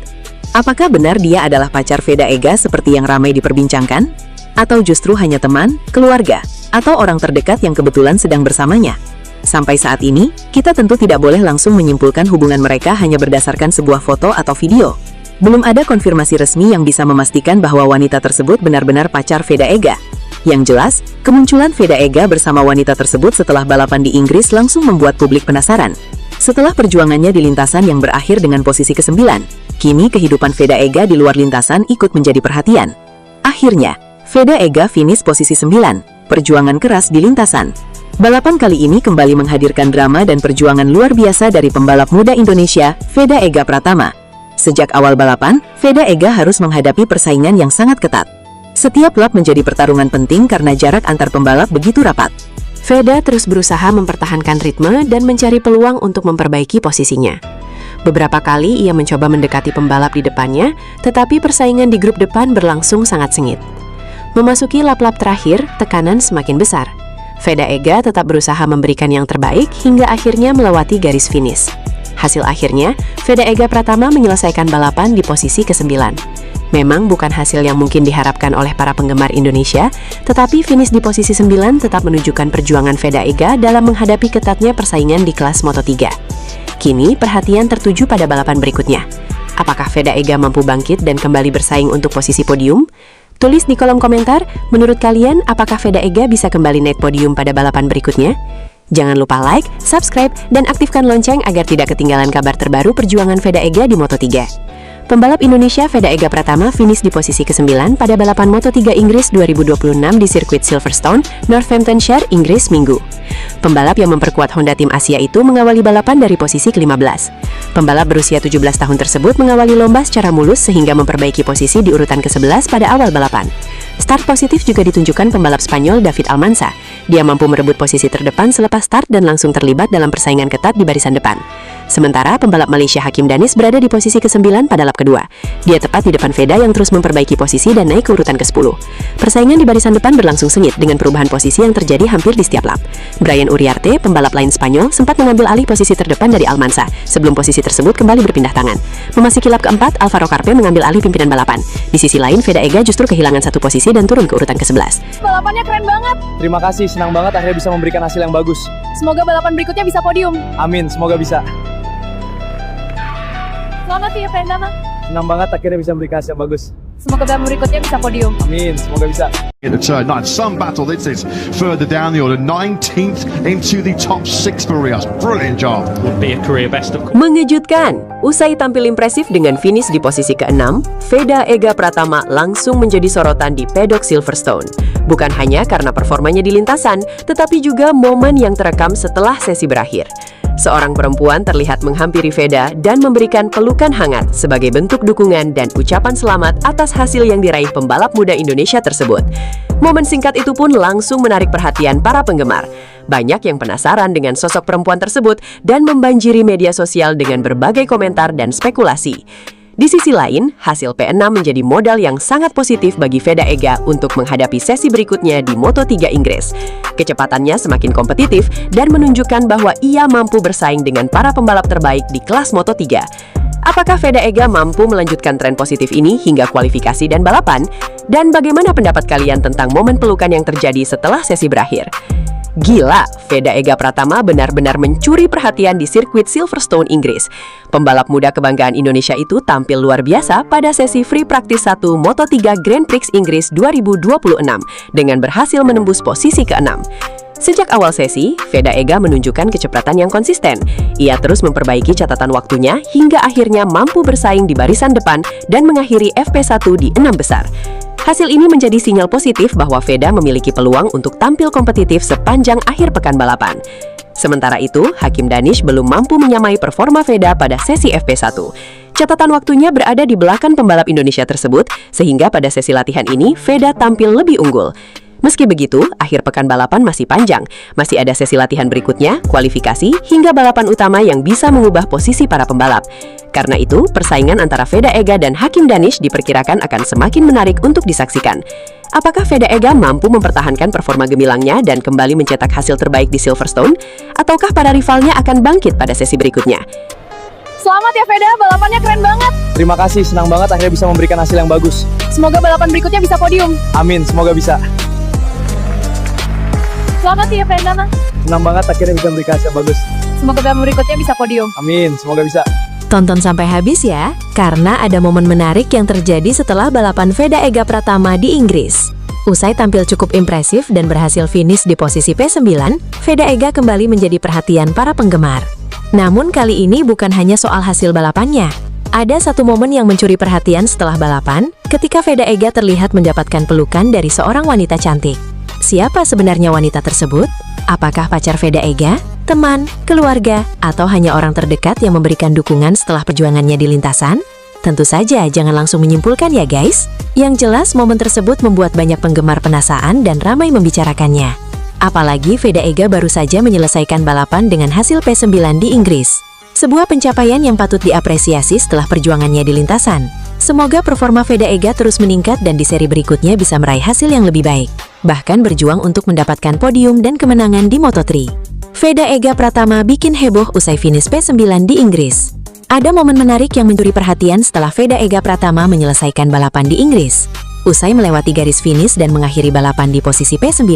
Apakah benar dia adalah pacar Veda Ega seperti yang ramai diperbincangkan? Atau justru hanya teman, keluarga, atau orang terdekat yang kebetulan sedang bersamanya? Sampai saat ini, kita tentu tidak boleh langsung menyimpulkan hubungan mereka hanya berdasarkan sebuah foto atau video. Belum ada konfirmasi resmi yang bisa memastikan bahwa wanita tersebut benar-benar pacar Veda Ega. Yang jelas, kemunculan Veda Ega bersama wanita tersebut setelah balapan di Inggris langsung membuat publik penasaran. Setelah perjuangannya di lintasan yang berakhir dengan posisi ke-9, kini kehidupan Veda Ega di luar lintasan ikut menjadi perhatian. Akhirnya, Veda Ega finish posisi 9, perjuangan keras di lintasan. Balapan kali ini kembali menghadirkan drama dan perjuangan luar biasa dari pembalap muda Indonesia, Veda Ega Pratama. Sejak awal balapan, Veda Ega harus menghadapi persaingan yang sangat ketat. Setiap lap menjadi pertarungan penting karena jarak antar pembalap begitu rapat. Veda terus berusaha mempertahankan ritme dan mencari peluang untuk memperbaiki posisinya. Beberapa kali ia mencoba mendekati pembalap di depannya, tetapi persaingan di grup depan berlangsung sangat sengit. Memasuki lap-lap terakhir, tekanan semakin besar. Veda Ega tetap berusaha memberikan yang terbaik hingga akhirnya melewati garis finish. Hasil akhirnya, Veda Ega Pratama menyelesaikan balapan di posisi ke-9. Memang bukan hasil yang mungkin diharapkan oleh para penggemar Indonesia, tetapi finish di posisi 9 tetap menunjukkan perjuangan Veda Ega dalam menghadapi ketatnya persaingan di kelas Moto3. Kini perhatian tertuju pada balapan berikutnya. Apakah Veda Ega mampu bangkit dan kembali bersaing untuk posisi podium? Tulis di kolom komentar, menurut kalian apakah Veda Ega bisa kembali naik podium pada balapan berikutnya? Jangan lupa like, subscribe, dan aktifkan lonceng agar tidak ketinggalan kabar terbaru perjuangan Veda Ega di Moto3. Pembalap Indonesia Veda Ega Pratama finish di posisi ke-9 pada balapan Moto3 Inggris 2026 di sirkuit Silverstone, Northamptonshire, Inggris, Minggu. Pembalap yang memperkuat Honda Tim Asia itu mengawali balapan dari posisi ke-15. Pembalap berusia 17 tahun tersebut mengawali lomba secara mulus sehingga memperbaiki posisi di urutan ke-11 pada awal balapan. Start positif juga ditunjukkan pembalap Spanyol David Almansa. Dia mampu merebut posisi terdepan selepas start dan langsung terlibat dalam persaingan ketat di barisan depan. Sementara pembalap Malaysia Hakim Danis berada di posisi ke-9 pada lap kedua. Dia tepat di depan Veda yang terus memperbaiki posisi dan naik ke urutan ke-10. Persaingan di barisan depan berlangsung sengit dengan perubahan posisi yang terjadi hampir di setiap lap. Brian Uriarte, pembalap lain Spanyol, sempat mengambil alih posisi terdepan dari Almansa sebelum posisi tersebut kembali berpindah tangan. Memasuki lap keempat, Alvaro Carpe mengambil alih pimpinan balapan. Di sisi lain, Veda Ega justru kehilangan satu posisi dan turun ke urutan ke-11. Balapannya keren banget. Terima kasih, senang banget akhirnya bisa memberikan hasil yang bagus. Semoga balapan berikutnya bisa podium. Amin, semoga bisa. Selamat ya Ferdama. Senang banget akhirnya bisa memberikan hasil yang bagus. Semoga balapan berikutnya bisa podium. Amin, semoga bisa. In the turn 9, some battle. This is further down the order, 19th into the top 6 for Rios. Brilliant job. Would be a career best of Mengejutkan! Usai tampil impresif dengan finish di posisi ke-6, Veda Ega Pratama langsung menjadi sorotan di pedok Silverstone. Bukan hanya karena performanya di lintasan, tetapi juga momen yang terekam setelah sesi berakhir. Seorang perempuan terlihat menghampiri Veda dan memberikan pelukan hangat sebagai bentuk dukungan dan ucapan selamat atas hasil yang diraih pembalap muda Indonesia tersebut. Momen singkat itu pun langsung menarik perhatian para penggemar. Banyak yang penasaran dengan sosok perempuan tersebut dan membanjiri media sosial dengan berbagai komentar dan spekulasi. Di sisi lain, hasil P6 menjadi modal yang sangat positif bagi Veda Ega untuk menghadapi sesi berikutnya di Moto3 Inggris. Kecepatannya semakin kompetitif dan menunjukkan bahwa ia mampu bersaing dengan para pembalap terbaik di kelas Moto3. Apakah Veda Ega mampu melanjutkan tren positif ini hingga kualifikasi dan balapan? Dan bagaimana pendapat kalian tentang momen pelukan yang terjadi setelah sesi berakhir? Gila, Veda Ega Pratama benar-benar mencuri perhatian di sirkuit Silverstone, Inggris. Pembalap muda kebanggaan Indonesia itu tampil luar biasa pada sesi Free Practice 1 Moto3 Grand Prix Inggris 2026 dengan berhasil menembus posisi ke-6. Sejak awal sesi, Veda Ega menunjukkan kecepatan yang konsisten. Ia terus memperbaiki catatan waktunya hingga akhirnya mampu bersaing di barisan depan dan mengakhiri FP1 di 6 besar. Hasil ini menjadi sinyal positif bahwa Veda memiliki peluang untuk tampil kompetitif sepanjang akhir pekan balapan. Sementara itu, Hakim Danish belum mampu menyamai performa Veda pada sesi FP1. Catatan waktunya berada di belakang pembalap Indonesia tersebut, sehingga pada sesi latihan ini Veda tampil lebih unggul. Meski begitu, akhir pekan balapan masih panjang. Masih ada sesi latihan berikutnya, kualifikasi, hingga balapan utama yang bisa mengubah posisi para pembalap. Karena itu, persaingan antara Veda Ega dan Hakim Danish diperkirakan akan semakin menarik untuk disaksikan. Apakah Veda Ega mampu mempertahankan performa gemilangnya dan kembali mencetak hasil terbaik di Silverstone? Ataukah para rivalnya akan bangkit pada sesi berikutnya? Selamat ya Veda, balapannya keren banget. Terima kasih, senang banget akhirnya bisa memberikan hasil yang bagus. Semoga balapan berikutnya bisa podium. Amin, semoga bisa. Selamat ya Ferdama. Senang banget akhirnya bisa memberikan hasil yang bagus. Semoga balapan berikutnya bisa podium. Amin, semoga bisa. Tonton sampai habis ya, karena ada momen menarik yang terjadi setelah balapan Veda Ega Pratama di Inggris. Usai tampil cukup impresif dan berhasil finish di posisi P9, Veda Ega kembali menjadi perhatian para penggemar. Namun kali ini bukan hanya soal hasil balapannya. Ada satu momen yang mencuri perhatian setelah balapan, ketika Veda Ega terlihat mendapatkan pelukan dari seorang wanita cantik. Siapa sebenarnya wanita tersebut? Apakah pacar Veda Ega, teman, keluarga, atau hanya orang terdekat yang memberikan dukungan setelah perjuangannya di lintasan? Tentu saja jangan langsung menyimpulkan ya guys. Yang jelas momen tersebut membuat banyak penggemar penasaran dan ramai membicarakannya. Apalagi Veda Ega baru saja menyelesaikan balapan dengan hasil P9 di Inggris. Sebuah pencapaian yang patut diapresiasi setelah perjuangannya di lintasan. Semoga performa Veda Ega terus meningkat dan di seri berikutnya bisa meraih hasil yang lebih baik. Bahkan berjuang untuk mendapatkan podium dan kemenangan di Moto3. Veda Ega Pratama bikin heboh usai finish P9 di Inggris. Ada momen menarik yang mencuri perhatian setelah Veda Ega Pratama menyelesaikan balapan di Inggris. Usai melewati garis finish dan mengakhiri balapan di posisi P9,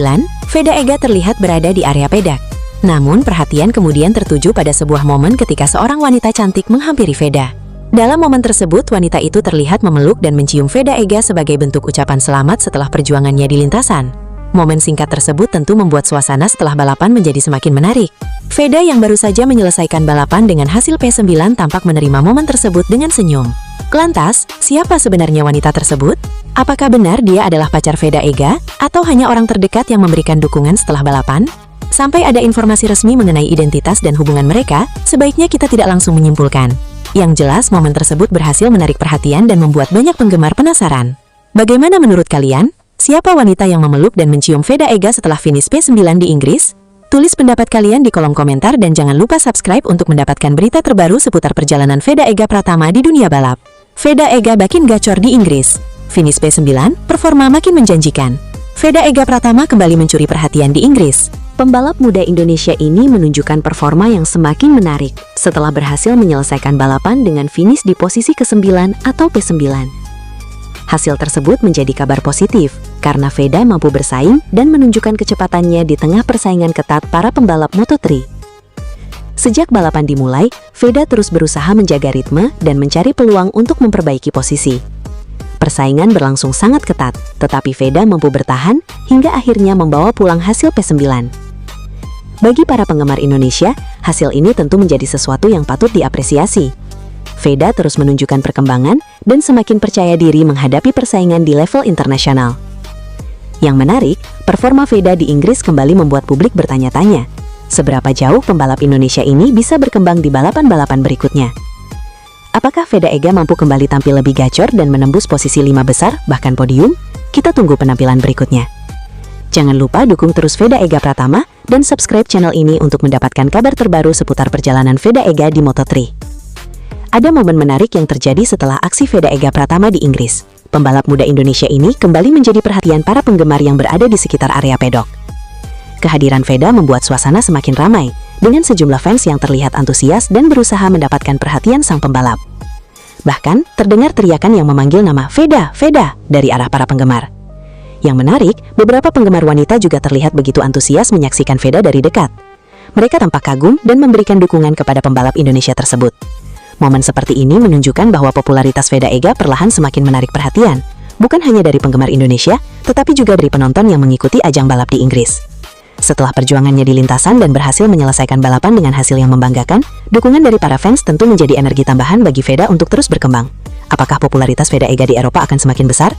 Veda Ega terlihat berada di area pedak. Namun, perhatian kemudian tertuju pada sebuah momen ketika seorang wanita cantik menghampiri Veda. Dalam momen tersebut, wanita itu terlihat memeluk dan mencium Veda Ega sebagai bentuk ucapan selamat setelah perjuangannya di lintasan. Momen singkat tersebut tentu membuat suasana setelah balapan menjadi semakin menarik. Veda yang baru saja menyelesaikan balapan dengan hasil P9 tampak menerima momen tersebut dengan senyum. Lantas, siapa sebenarnya wanita tersebut? Apakah benar dia adalah pacar Veda Ega, atau hanya orang terdekat yang memberikan dukungan setelah balapan? Sampai ada informasi resmi mengenai identitas dan hubungan mereka, sebaiknya kita tidak langsung menyimpulkan. Yang jelas, momen tersebut berhasil menarik perhatian dan membuat banyak penggemar penasaran. Bagaimana menurut kalian? Siapa wanita yang memeluk dan mencium Veda Ega setelah finish P9 di Inggris? Tulis pendapat kalian di kolom komentar dan jangan lupa subscribe untuk mendapatkan berita terbaru seputar perjalanan Veda Ega Pratama di dunia balap. Veda Ega makin gacor di Inggris. Finish P9, performa makin menjanjikan. Veda Ega Pratama kembali mencuri perhatian di Inggris. Pembalap muda Indonesia ini menunjukkan performa yang semakin menarik setelah berhasil menyelesaikan balapan dengan finish di posisi ke-9 atau P9. Hasil tersebut menjadi kabar positif karena Veda mampu bersaing dan menunjukkan kecepatannya di tengah persaingan ketat para pembalap Moto3. Sejak balapan dimulai, Veda terus berusaha menjaga ritme dan mencari peluang untuk memperbaiki posisi. Persaingan berlangsung sangat ketat, tetapi Veda mampu bertahan hingga akhirnya membawa pulang hasil P9. Bagi para penggemar Indonesia, hasil ini tentu menjadi sesuatu yang patut diapresiasi. Veda terus menunjukkan perkembangan dan semakin percaya diri menghadapi persaingan di level internasional. Yang menarik, performa Veda di Inggris kembali membuat publik bertanya-tanya, seberapa jauh pembalap Indonesia ini bisa berkembang di balapan-balapan berikutnya. Apakah Veda Ega mampu kembali tampil lebih gacor dan menembus posisi 5 besar, bahkan podium? Kita tunggu penampilan berikutnya. Jangan lupa dukung terus Veda Ega Pratama dan subscribe channel ini untuk mendapatkan kabar terbaru seputar perjalanan Veda Ega di Moto3. Ada momen menarik yang terjadi setelah aksi Veda Ega Pratama di Inggris. Pembalap muda Indonesia ini kembali menjadi perhatian para penggemar yang berada di sekitar area pedok. Kehadiran Veda membuat suasana semakin ramai, dengan sejumlah fans yang terlihat antusias dan berusaha mendapatkan perhatian sang pembalap. Bahkan, terdengar teriakan yang memanggil nama Veda, Veda dari arah para penggemar. Yang menarik, beberapa penggemar wanita juga terlihat begitu antusias menyaksikan Veda dari dekat. Mereka tampak kagum dan memberikan dukungan kepada pembalap Indonesia tersebut. Momen seperti ini menunjukkan bahwa popularitas Veda Ega perlahan semakin menarik perhatian, bukan hanya dari penggemar Indonesia, tetapi juga dari penonton yang mengikuti ajang balap di Inggris. Setelah perjuangannya di lintasan dan berhasil menyelesaikan balapan dengan hasil yang membanggakan, dukungan dari para fans tentu menjadi energi tambahan bagi Veda untuk terus berkembang. Apakah popularitas Veda Ega di Eropa akan semakin besar?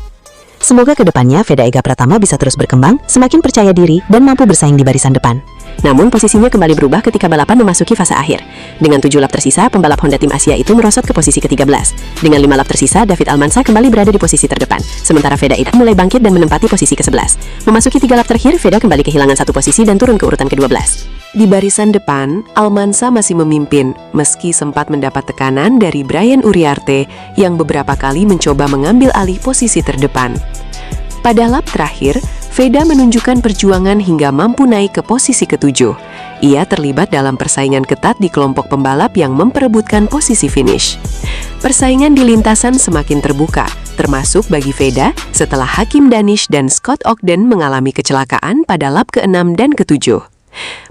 Semoga kedepannya Veda Ega Pratama bisa terus berkembang, semakin percaya diri, dan mampu bersaing di barisan depan. Namun, posisinya kembali berubah ketika balapan memasuki fase akhir. Dengan 7 lap tersisa, pembalap Honda Tim Asia itu merosot ke posisi ke-13. Dengan 5 lap tersisa, David Almansa kembali berada di posisi terdepan. Sementara Veda Ega mulai bangkit dan menempati posisi ke-11. Memasuki 3 lap terakhir, Veda kembali kehilangan 1 posisi dan turun ke urutan ke-12. Di barisan depan, Almansa masih memimpin, meski sempat mendapat tekanan dari Brian Uriarte yang beberapa kali mencoba mengambil alih posisi terdepan. Pada lap terakhir, Veda menunjukkan perjuangan hingga mampu naik ke posisi ke-7. Ia terlibat dalam persaingan ketat di kelompok pembalap yang memperebutkan posisi finish. Persaingan di lintasan semakin terbuka, termasuk bagi Veda setelah Hakim Danish dan Scott Ogden mengalami kecelakaan pada lap ke-6 dan ke-7.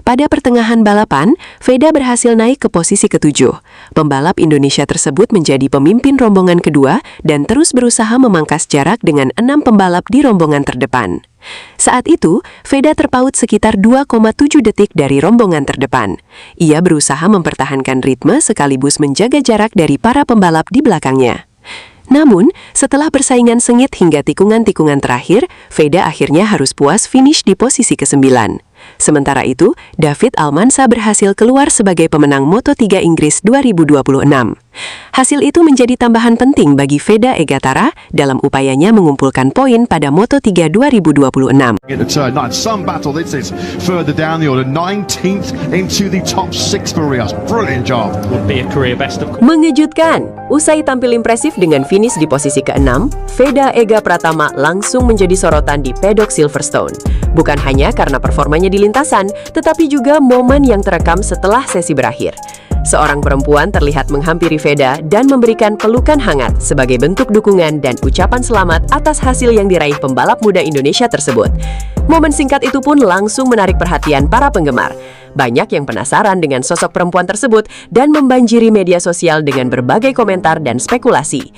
Pada pertengahan balapan, Veda berhasil naik ke posisi ke-7. Pembalap Indonesia tersebut menjadi pemimpin rombongan kedua dan terus berusaha memangkas jarak dengan 6 pembalap di rombongan terdepan. Saat itu, Veda terpaut sekitar 2,7 detik dari rombongan terdepan. Ia berusaha mempertahankan ritme sekaligus menjaga jarak dari para pembalap di belakangnya. Namun, setelah persaingan sengit hingga tikungan-tikungan terakhir, Veda akhirnya harus puas finish di posisi ke-9. Sementara itu, David Almansa berhasil keluar sebagai pemenang Moto3 Inggris 2026. Hasil itu menjadi tambahan penting bagi Veda Ega Tara dalam upayanya mengumpulkan poin pada Moto3 2026. Some battle, this is further down the order, 19th into the top 6 for Rios. Brilliant job. Would be a career best of. Mengejutkan! Usai tampil impresif dengan finish di posisi ke-6, Veda Ega Pratama langsung menjadi sorotan di pedok Silverstone. Bukan hanya karena performanya di lintasan, tetapi juga momen yang terekam setelah sesi berakhir. Seorang perempuan terlihat menghampiri Veda dan memberikan pelukan hangat sebagai bentuk dukungan dan ucapan selamat atas hasil yang diraih pembalap muda Indonesia tersebut. Momen singkat itu pun langsung menarik perhatian para penggemar. Banyak yang penasaran dengan sosok perempuan tersebut dan membanjiri media sosial dengan berbagai komentar dan spekulasi.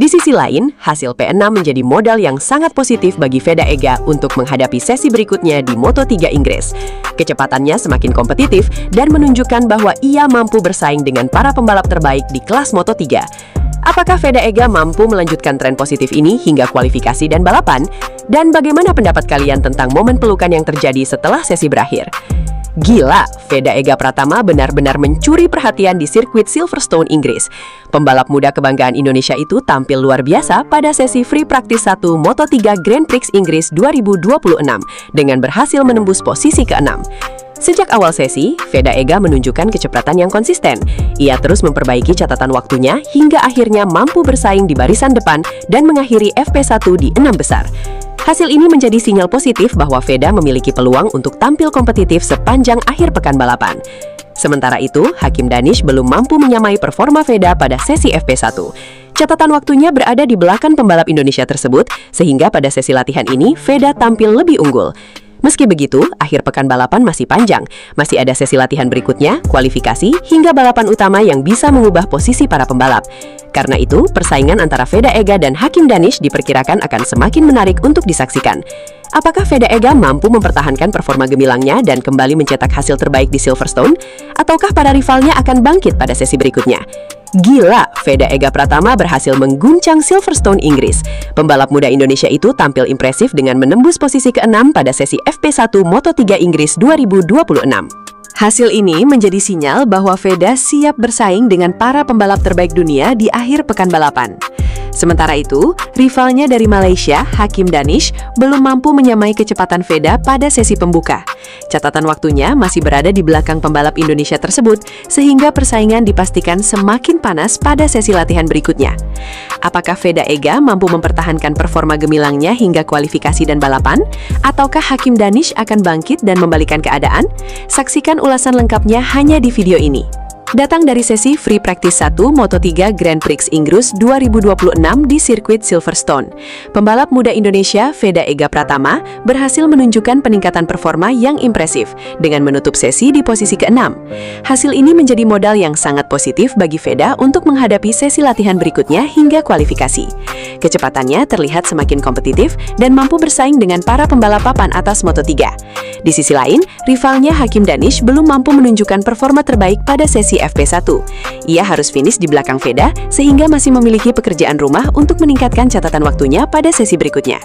Di sisi lain, hasil P6 menjadi modal yang sangat positif bagi Veda Ega untuk menghadapi sesi berikutnya di Moto3 Inggris. Kecepatannya semakin kompetitif dan menunjukkan bahwa ia mampu bersaing dengan para pembalap terbaik di kelas Moto3. Apakah Veda Ega mampu melanjutkan tren positif ini hingga kualifikasi dan balapan? Dan bagaimana pendapat kalian tentang momen pelukan yang terjadi setelah sesi berakhir? Gila, Veda Ega Pratama benar-benar mencuri perhatian di sirkuit Silverstone, Inggris. Pembalap muda kebanggaan Indonesia itu tampil luar biasa pada sesi Free Practice 1 Moto3 Grand Prix Inggris 2026 dengan berhasil menembus posisi ke-6. Sejak awal sesi, Veda Ega menunjukkan kecepatan yang konsisten. Ia terus memperbaiki catatan waktunya hingga akhirnya mampu bersaing di barisan depan dan mengakhiri FP1 di 6 besar. Hasil ini menjadi sinyal positif bahwa Veda memiliki peluang untuk tampil kompetitif sepanjang akhir pekan balapan. Sementara itu, Hakim Danish belum mampu menyamai performa Veda pada sesi FP1. Catatan waktunya berada di belakang pembalap Indonesia tersebut, sehingga pada sesi latihan ini Veda tampil lebih unggul. Meski begitu, akhir pekan balapan masih panjang. Masih ada sesi latihan berikutnya, kualifikasi, hingga balapan utama yang bisa mengubah posisi para pembalap. Karena itu, persaingan antara Veda Ega dan Hakim Danish diperkirakan akan semakin menarik untuk disaksikan. Apakah Veda Ega mampu mempertahankan performa gemilangnya dan kembali mencetak hasil terbaik di Silverstone? Ataukah para rivalnya akan bangkit pada sesi berikutnya? Gila, Veda Ega Pratama berhasil mengguncang Silverstone, Inggris. Pembalap muda Indonesia itu tampil impresif dengan menembus posisi ke-6 pada sesi FP1 Moto3 Inggris 2026. Hasil ini menjadi sinyal bahwa Veda siap bersaing dengan para pembalap terbaik dunia di akhir pekan balapan. Sementara itu, rivalnya dari Malaysia, Hakim Danish, belum mampu menyamai kecepatan Veda pada sesi pembuka. Catatan waktunya masih berada di belakang pembalap Indonesia tersebut, sehingga persaingan dipastikan semakin panas pada sesi latihan berikutnya. Apakah Veda Ega mampu mempertahankan performa gemilangnya hingga kualifikasi dan balapan? Ataukah Hakim Danish akan bangkit dan membalikan keadaan? Saksikan ulasan lengkapnya hanya di video ini. Datang dari sesi Free Practice 1 Moto3 Grand Prix Inggris 2026 di sirkuit Silverstone. Pembalap muda Indonesia Veda Ega Pratama berhasil menunjukkan peningkatan performa yang impresif dengan menutup sesi di posisi ke-6. Hasil ini menjadi modal yang sangat positif bagi Veda untuk menghadapi sesi latihan berikutnya hingga kualifikasi. Kecepatannya terlihat semakin kompetitif dan mampu bersaing dengan para pembalap papan atas Moto3. Di sisi lain, rivalnya Hakim Danish belum mampu menunjukkan performa terbaik pada sesi FP1. Ia harus finish di belakang Veda sehingga masih memiliki pekerjaan rumah untuk meningkatkan catatan waktunya pada sesi berikutnya.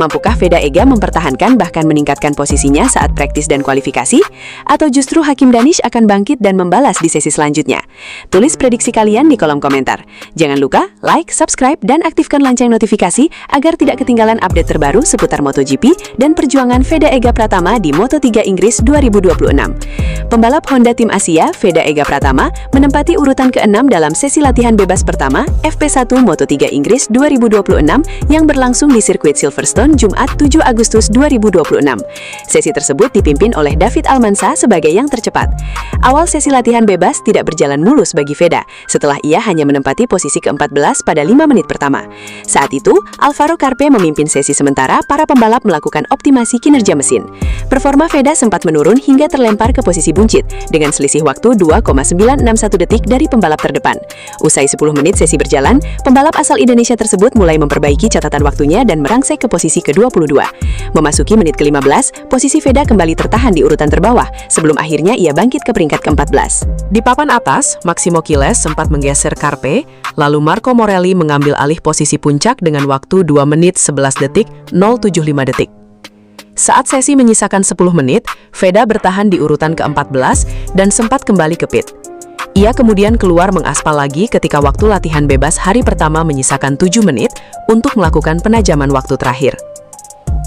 Mampukah Veda Ega mempertahankan bahkan meningkatkan posisinya saat praktis dan kualifikasi? Atau justru Hakim Danish akan bangkit dan membalas di sesi selanjutnya? Tulis prediksi kalian di kolom komentar. Jangan lupa like, subscribe, dan aktifkan lonceng notifikasi agar tidak ketinggalan update terbaru seputar MotoGP dan perjuangan Veda Ega Pratama di Moto3 Inggris 2026. Pembalap Honda Tim Asia, Veda Ega Pratama, menempati urutan ke-6 dalam sesi latihan bebas pertama FP1 Moto3 Inggris 2026 yang berlangsung di sirkuit Silverstone Jumat 7 Agustus 2026. Sesi tersebut dipimpin oleh David Almansa sebagai yang tercepat. Awal sesi latihan bebas tidak berjalan mulus bagi Veda setelah ia hanya menempati posisi ke-14 pada 5 menit pertama. Saat itu, Alvaro Carpe memimpin sesi sementara para pembalap melakukan optimasi kinerja mesin. Performa Veda sempat menurun hingga terlempar ke posisi buncit dengan selisih waktu 2,961 detik dari pembalap terdepan. Usai 10 menit sesi berjalan, pembalap asal Indonesia tersebut mulai memperbaiki catatan waktunya dan merangsek ke posisi ke-22. Memasuki menit ke-15, posisi Veda kembali tertahan di urutan terbawah sebelum akhirnya ia bangkit ke peringkat ke-14. Di papan atas, Maximo Quiles sempat menggeser Carpe, lalu Marco Morelli mengambil alih posisi puncak dengan waktu 2 menit 11 detik 075 detik. Saat sesi menyisakan 10 menit, Veda bertahan di urutan ke-14 dan sempat kembali ke pit. Ia kemudian keluar mengaspal lagi ketika waktu latihan bebas hari pertama menyisakan 7 menit untuk melakukan penajaman waktu terakhir.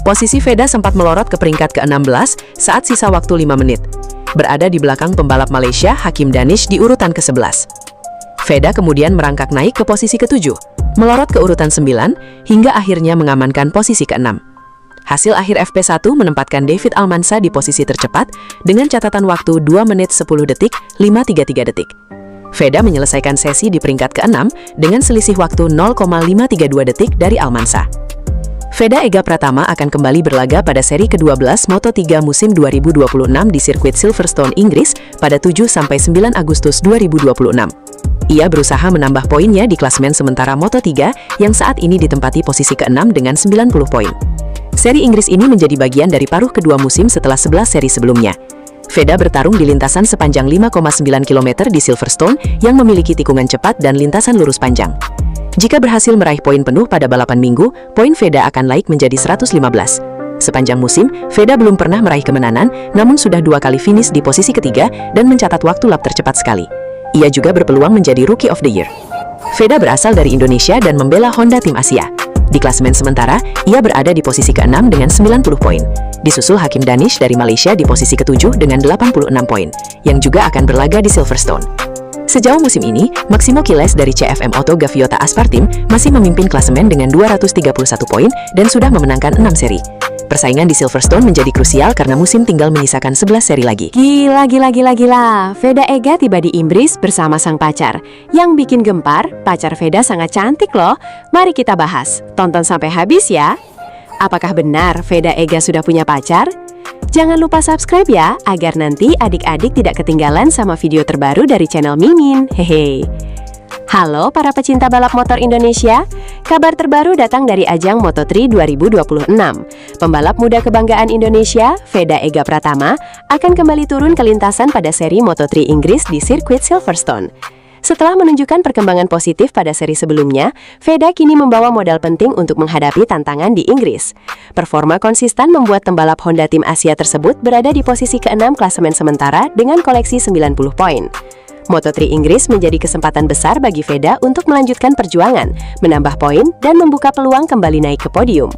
Posisi Veda sempat melorot ke peringkat ke-16 saat sisa waktu 5 menit. Berada di belakang pembalap Malaysia Hakim Danish di urutan ke-11. Veda kemudian merangkak naik ke posisi ke-7, melorot ke urutan 9, hingga akhirnya mengamankan posisi ke-6. Hasil akhir FP1 menempatkan David Almansa di posisi tercepat dengan catatan waktu 2 menit 10 detik 533 detik. Veda menyelesaikan sesi di peringkat ke-6 dengan selisih waktu 0,532 detik dari Almansa. Veda Ega Pratama akan kembali berlaga pada seri ke-12 Moto3 musim 2026 di sirkuit Silverstone, Inggris pada 7-9 Agustus 2026. Ia berusaha menambah poinnya di klasemen sementara Moto3 yang saat ini ditempati posisi ke-6 dengan 90 poin. Seri Inggris ini menjadi bagian dari paruh kedua musim setelah 11 seri sebelumnya. Veda bertarung di lintasan sepanjang 5,9 km di Silverstone yang memiliki tikungan cepat dan lintasan lurus panjang. Jika berhasil meraih poin penuh pada balapan minggu, poin Veda akan naik menjadi 115. Sepanjang musim, Veda belum pernah meraih kemenangan, namun sudah 2 kali finish di posisi ketiga dan mencatat waktu lap tercepat sekali. Ia juga berpeluang menjadi Rookie of the Year. Veda berasal dari Indonesia dan membela Honda Tim Asia. Di klasemen sementara, ia berada di posisi ke-6 dengan 90 poin. Disusul Hakim Danish dari Malaysia di posisi ke-7 dengan 86 poin, yang juga akan berlaga di Silverstone. Sejauh musim ini, Maximo Quiles dari CFM Auto Gaviota Aspar Team masih memimpin klasemen dengan 231 poin dan sudah memenangkan 6 seri. Persaingan di Silverstone menjadi krusial karena musim tinggal menyisakan 11 seri lagi. Gila. Veda Ega tiba di Inggris bersama sang pacar. Yang bikin gempar, pacar Veda sangat cantik loh. Mari kita bahas. Tonton sampai habis ya. Apakah benar Veda Ega sudah punya pacar? Jangan lupa subscribe ya, agar nanti adik-adik tidak ketinggalan sama video terbaru dari channel Mimin. Hehe. Halo para pecinta balap motor Indonesia. Kabar terbaru datang dari ajang Moto3 2026. Pembalap muda kebanggaan Indonesia, Veda Ega Pratama, akan kembali turun ke lintasan pada seri Moto3 Inggris di sirkuit Silverstone. Setelah menunjukkan perkembangan positif pada seri sebelumnya, Veda kini membawa modal penting untuk menghadapi tantangan di Inggris. Performa konsisten membuat pembalap Honda Tim Asia tersebut berada di posisi ke-6 klasemen sementara dengan koleksi 90 poin. Moto3 Inggris menjadi kesempatan besar bagi Veda untuk melanjutkan perjuangan, menambah poin, dan membuka peluang kembali naik ke podium.